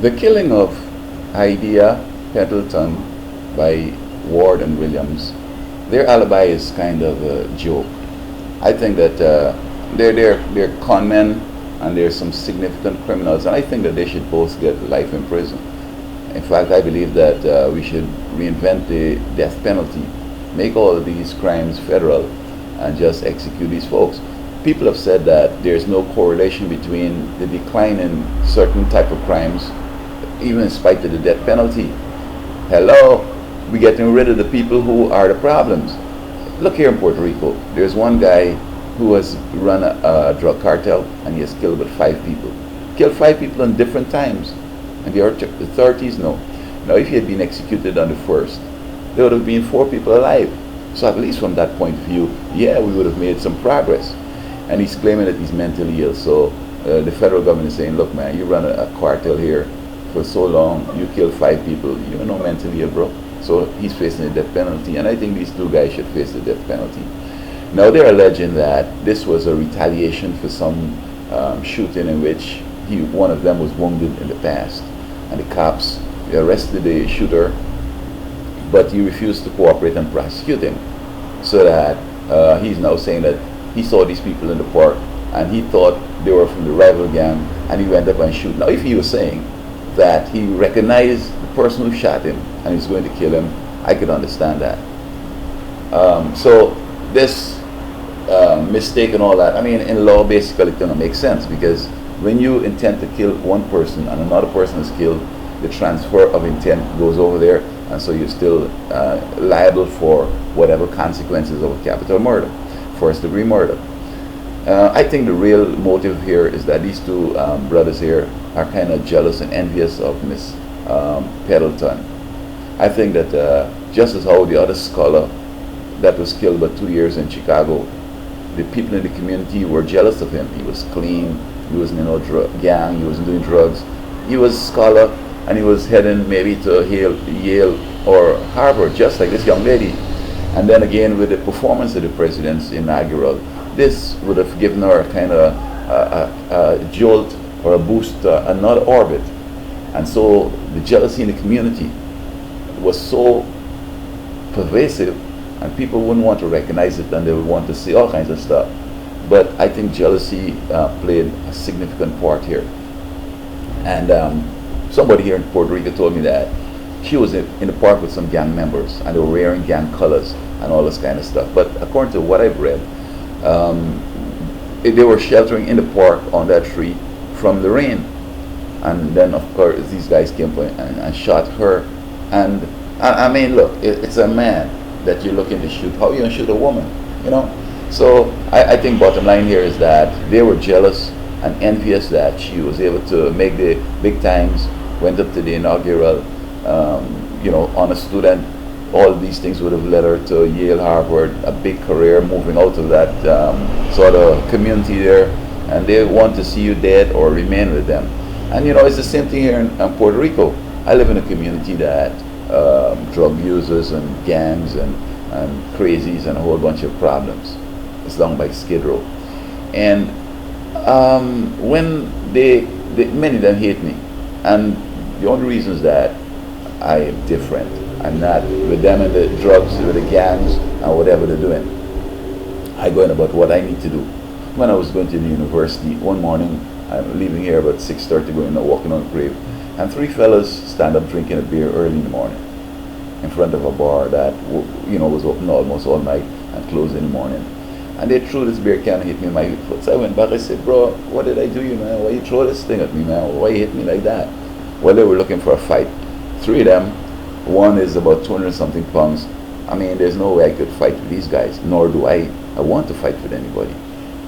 The killing of Kadiya Pendleton by Ward and Williams, their alibi is kind of a joke. I think that they're con men and they're some significant criminals, and I think that they should both get life in prison. In fact, I believe that we should reinvent the death penalty, make all of these crimes federal, and just execute these folks. People have said that there's no correlation between the decline in certain type of crimes, even in spite of the death penalty. Hello, we're getting rid of the people who are the problems. Look here in Puerto Rico, there's one guy who has run a drug cartel and he has killed about 5 people. Killed 5 people in different times. And the authorities know. Now, if he had been executed on the first, there would have been 4 people alive. So at least from that point of view, yeah, we would have made some progress. And he's claiming that he's mentally ill. So the federal government is saying, look, man, you run a cartel here for so long, you killed 5 people, you're not mentally ill, bro. So he's facing a death penalty, and I think these 2 guys should face the death penalty. Now they're alleging that this was a retaliation for some shooting in which one of them was wounded in the past, and the cops arrested the shooter, but he refused to cooperate and prosecute him. So that he's now saying that he saw these people in the park and he thought they were from the rival gang, and he went up and shoot. Now, if he was saying that he recognized the person who shot him and he's going to kill him, I could understand that. So this mistake and all that, I mean, in law, basically, it doesn't make sense, because when you intend to kill one person and another person is killed, the transfer of intent goes over there, and so you're still liable for whatever consequences of a capital murder, first-degree murder. I think the real motive here is that these 2 brothers here are kind of jealous and envious of Miss Pendleton. I think that just as how the other scholar that was killed about 2 years in Chicago, the people in the community were jealous of him. He was clean, he wasn't in no gang, he wasn't doing drugs. He was a scholar, and he was heading maybe to Yale or Harvard, just like this young lady. And then again, with the performance of the president's inaugural, this would have given her a kind of a jolt or a boost, another orbit. And so the jealousy in the community was so pervasive, and people wouldn't want to recognize it, and they would want to see all kinds of stuff. But I think jealousy played a significant part here. And somebody here in Puerto Rico told me that she was in the park with some gang members, and they were wearing gang colors and all this kind of stuff. But according to what I've read, they were sheltering in the park on that tree from the rain. And then, of course, these guys came and shot her. And I mean, look, it's a man that you're looking to shoot. How are you going to shoot a woman? You know? So I think bottom line here is that they were jealous and envious that she was able to make the big times, went up to the inaugural, honor student. All these things would have led her to Yale, Harvard, a big career, moving out of that sort of community there, and they want to see you dead or remain with them. And it's the same thing here in Puerto Rico. I live in a community that drug users and gangs and crazies and a whole bunch of problems. It's down by Skid Row. And when many of them hate me, and the only reason is that I am different. I'm not with them and the drugs, with the gangs, and whatever they're doing. I go in about what I need to do. When I was going to the university, one morning, I'm leaving here about 6:30, going out walking on the grave, and 3 fellas stand up drinking a beer early in the morning in front of a bar that was open almost all night and closed in the morning. And they threw this beer can and hit me in my foot. So I went back. I said, "Bro, what did I do, you man? Why you throw this thing at me, man? Why you hit me like that?" Well, they were looking for a fight. 3 of them. One is about 200 something pounds. I mean, there's no way I could fight with these guys, nor do I want to fight with anybody.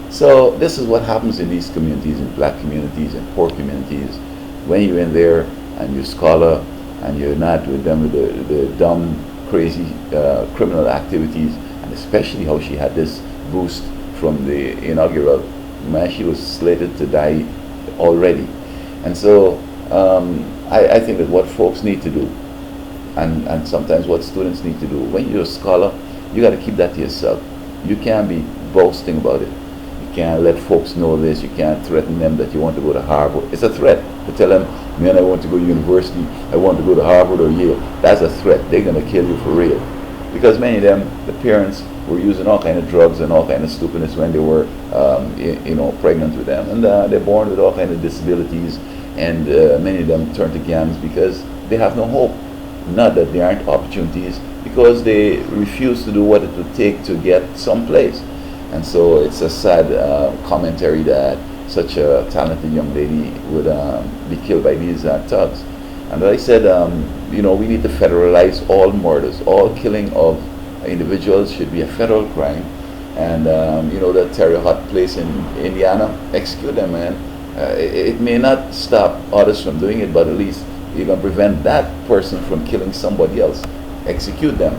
So this is what happens in these communities, in black communities, in poor communities. When you're in there and you're scholar and you're not with them with the dumb, crazy criminal activities, and especially how she had this boost from the inaugural, man, she was slated to die already. And so I think that what folks need to do, and sometimes what students need to do, when you're a scholar, you got to keep that to yourself. You can't be boasting about it. You can't let folks know this. You can't threaten them that you want to go to Harvard. It's a threat. to tell them, man, I want to go to university, I want to go to Harvard or Yale, that's a threat. They're going to kill you for real. Because many of them, the parents were using all kind of drugs and all kind of stupidness when they were, pregnant with them. And they're born with all kind of disabilities, and many of them turn to gangs because they have no hope. Not that there aren't opportunities, because they refuse to do what it would take to get someplace. And so it's a sad commentary that such a talented young lady would be killed by these thugs. And I said, we need to federalize all murders. All killing of individuals should be a federal crime. And, that Terry Hut place in Indiana, execute them, man. It may not stop others from doing it, but at least you can prevent that person from killing somebody else. Execute them.